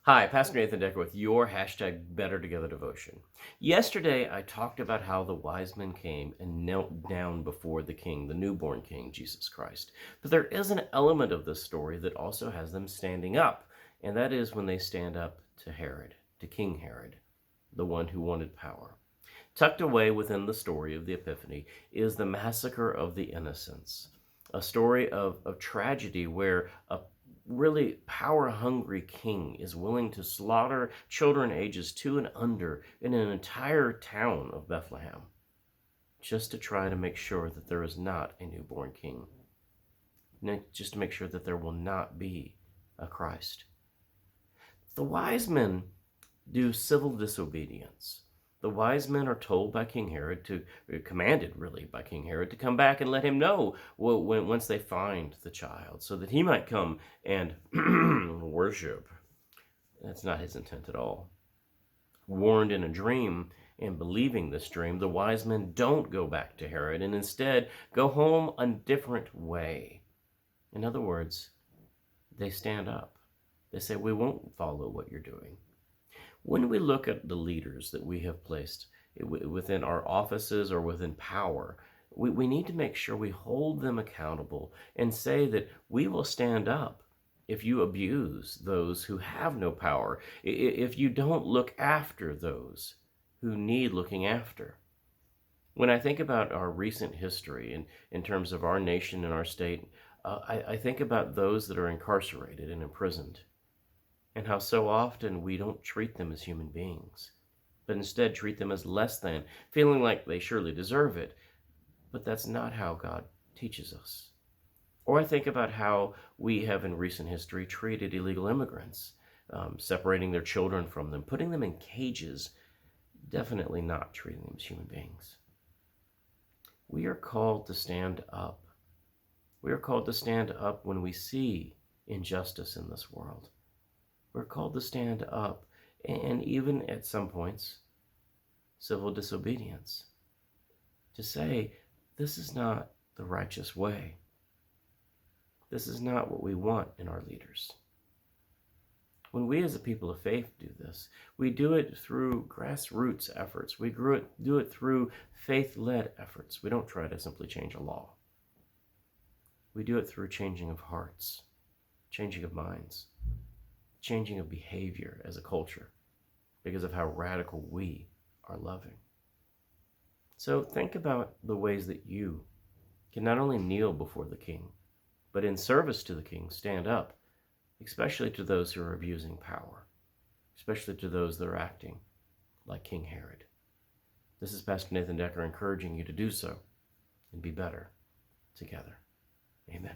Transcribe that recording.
Hi, Pastor Nathan Decker with your hashtag Better Together devotion. Yesterday, I talked about how the wise men came and knelt down before the king, the newborn king, Jesus Christ. But there is an element of this story that also has them standing up, and that is when they stand up to Herod, to King Herod, the one who wanted power. Tucked away within the story of the Epiphany is the massacre of the innocents, a story of tragedy where a really power-hungry king is willing to slaughter children ages 2 and under in an entire town of Bethlehem just to try to make sure that there is not a newborn king, just to make sure that there will not be a Christ. The wise men do civil disobedience. The wise men are told by King Herod commanded really by King Herod to come back and let him know once they find the child, so that he might come and worship. That's not his intent at all. Warned in a dream and believing this dream, the wise men don't go back to Herod and instead go home a different way. In other words, they stand up. They say, we won't follow what you're doing. When we look at the leaders that we have placed within our offices or within power, we need to make sure we hold them accountable and say that we will stand up if you abuse those who have no power, if you don't look after those who need looking after. When I think about our recent history in terms of our nation and our state, I think about those that are incarcerated and imprisoned, and how so often we don't treat them as human beings, but instead treat them as less than, feeling like they surely deserve it. But that's not how God teaches us. Or I think about how we have in recent history treated illegal immigrants, separating their children from them, putting them in cages, definitely not treating them as human beings. We are called to stand up. We are called to stand up when we see injustice in this world. We're called to stand up, and even at some points, civil disobedience, to say, this is not the righteous way. This is not what we want in our leaders. When we as a people of faith do this, we do it through grassroots efforts. We do it through faith-led efforts. We don't try to simply change a law. We do it through changing of hearts, changing of minds, changing of behavior as a culture because of how radical we are loving. So think about the ways that you can not only kneel before the king, but in service to the king, stand up, especially to those who are abusing power, especially to those that are acting like King Herod. This is Pastor Nathan Decker encouraging you to do so and be better together. Amen.